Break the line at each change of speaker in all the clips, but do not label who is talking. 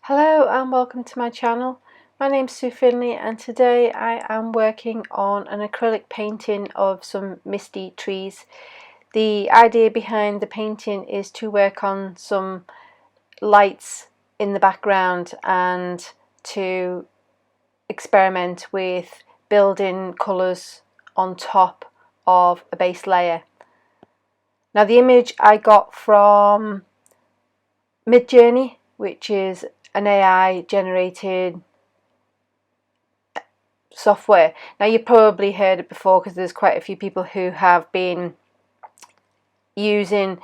Hello and welcome to my channel. My name's Sue Findlay and today I am working on an acrylic painting of some misty trees. The idea behind the painting is to work on some lights in the background and to experiment with building colours on top of a base layer. Now the image I got from Midjourney, which is an AI generated software. Now you've probably heard it before because there's quite a few people who have been using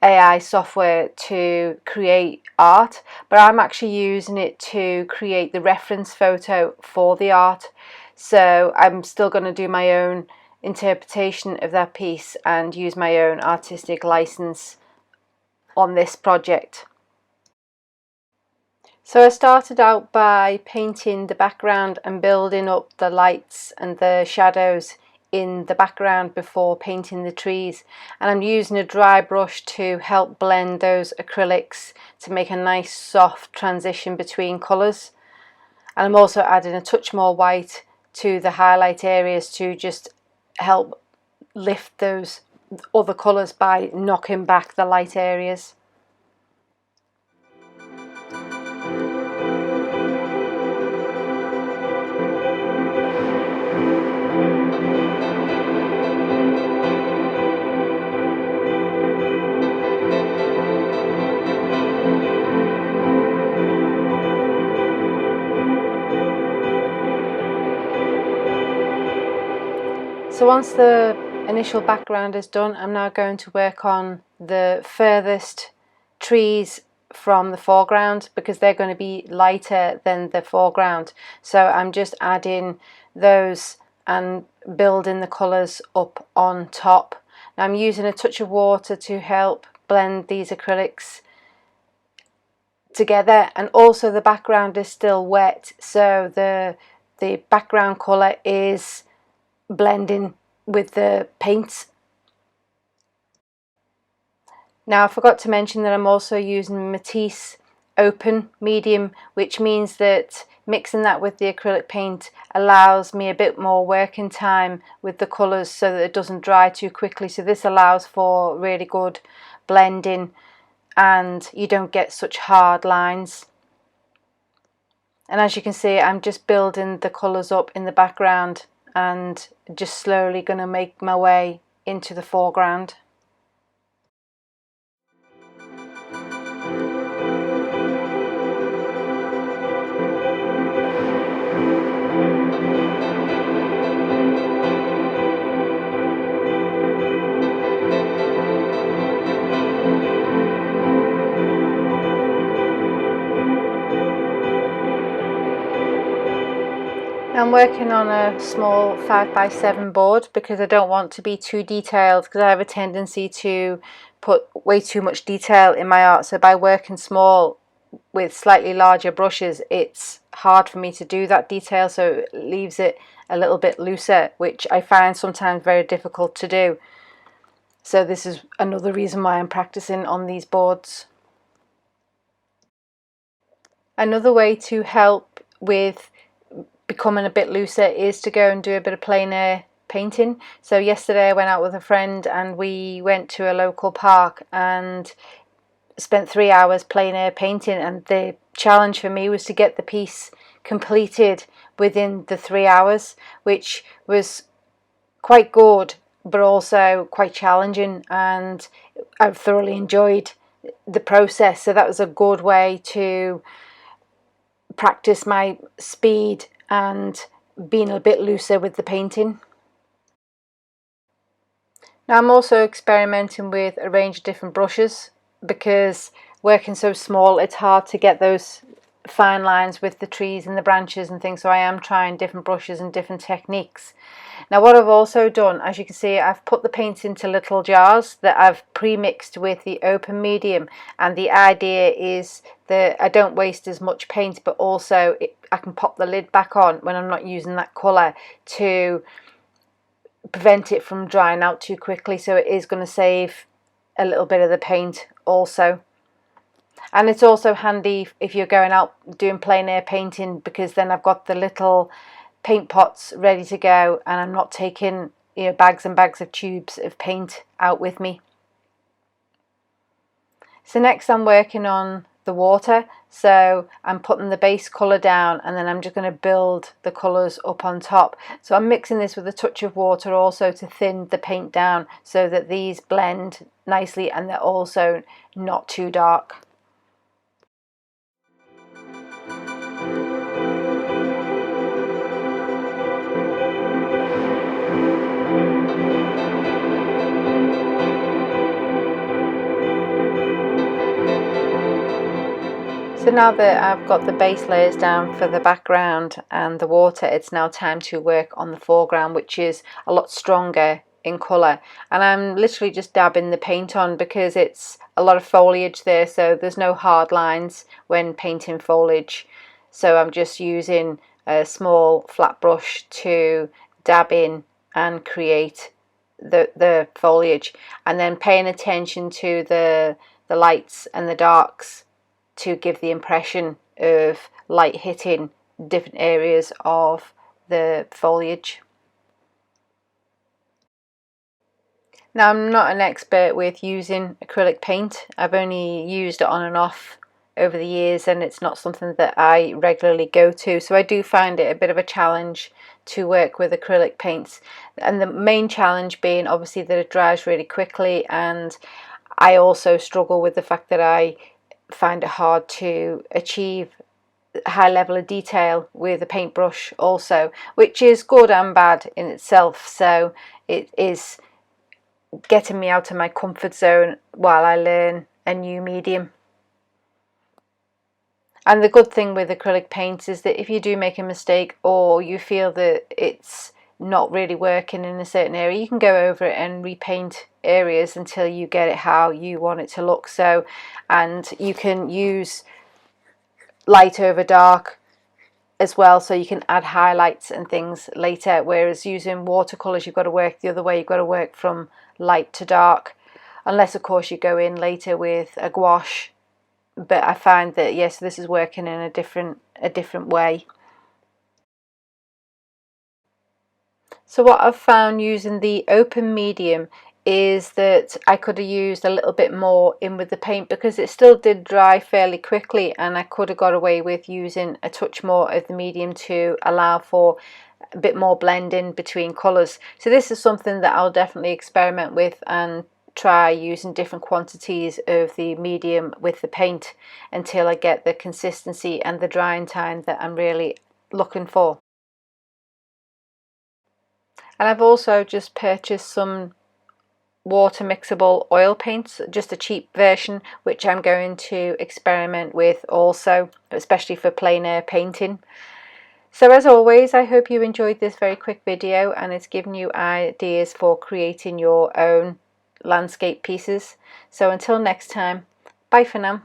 AI software to create art, but I'm actually using it to create the reference photo for the art. So I'm still going to do my own interpretation of that piece and use my own artistic license on this project. So I started out by painting the background and building up the lights and the shadows in the background before painting the trees, and I'm using a dry brush to help blend those acrylics to make a nice soft transition between colours. And I'm also adding a touch more white to the highlight areas to just help lift those other colours by knocking back the light areas. So once the initial background is done, I'm now going to work on the furthest trees from the foreground because they're going to be lighter than the foreground. So I'm just adding those and building the colours up on top. Now I'm using a touch of water to help blend these acrylics together, and also the background is still wet, so the background colour is blending with the paints. Now I forgot to mention that I'm also using Matisse open medium, which means that mixing that with the acrylic paint allows me a bit more working time with the colours so that it doesn't dry too quickly. So this allows for really good blending and you don't get such hard lines. And as you can see, I'm just building the colours up in the background and just slowly going to make my way into the foreground. I'm working on a small 5x7 board because I don't want to be too detailed, because I have a tendency to put way too much detail in my art. So by working small with slightly larger brushes, it's hard for me to do that detail, so it leaves it a little bit looser, which I find sometimes very difficult to do. So this is another reason why I'm practicing on these boards. Another way to help with becoming a bit looser is to go and do a bit of plein air painting. So yesterday I went out with a friend and we went to a local park and spent 3 hours plein air painting, and the challenge for me was to get the piece completed within the 3 hours, which was quite good but also quite challenging, and I've thoroughly enjoyed the process. So that was a good way to practice my speed and being a bit looser with the painting. Now I'm also experimenting with a range of different brushes because working so small it's hard to get those fine lines with the trees and the branches and things, so I am trying different brushes and different techniques. Now what I've also done, as you can see, I've put the paints into little jars that I've pre-mixed with the open medium, and the idea is that I don't waste as much paint, but also I can pop the lid back on when I'm not using that colour to prevent it from drying out too quickly, so it is going to save a little bit of the paint also. And it's also handy if you're going out doing plein air painting, because then I've got the little paint pots ready to go and I'm not taking, you know, bags and bags of tubes of paint out with me. So next I'm working on the water, so I'm putting the base colour down and then I'm just going to build the colours up on top. So I'm mixing this with a touch of water also to thin the paint down so that these blend nicely and they're also not too dark. So now that I've got the base layers down for the background and the water, it's now time to work on the foreground, which is a lot stronger in colour. And I'm literally just dabbing the paint on because it's a lot of foliage there, so there's no hard lines when painting foliage. So I'm just using a small flat brush to dab in and create the foliage, and then paying attention to the lights and the darks to give the impression of light hitting different areas of the foliage. Now, I'm not an expert with using acrylic paint. I've only used it on and off over the years and it's not something that I regularly go to, so I do find it a bit of a challenge to work with acrylic paints, and the main challenge being obviously that it dries really quickly, and I also struggle with the fact that I find it hard to achieve a high level of detail with a paintbrush also, which is good and bad in itself. So it is getting me out of my comfort zone while I learn a new medium. And the good thing with acrylic paints is that if you do make a mistake or you feel that it's not really working in a certain area, you can go over it and repaint areas until you get it how you want it to look. So, and you can use light over dark as well, so you can add highlights and things later, whereas using watercolors you've got to work the other way, you've got to work from light to dark, unless of course you go in later with a gouache. But I find that yes, this is working in a different way. So what I've found using the open medium is that I could have used a little bit more in with the paint because it still did dry fairly quickly, and I could have got away with using a touch more of the medium to allow for a bit more blending between colours. So this is something that I'll definitely experiment with and try using different quantities of the medium with the paint until I get the consistency and the drying time that I'm really looking for. And I've also just purchased some water mixable oil paints, just a cheap version, which I'm going to experiment with also, especially for plein air painting. So as always, I hope you enjoyed this very quick video and it's given you ideas for creating your own landscape pieces. So until next time, bye for now.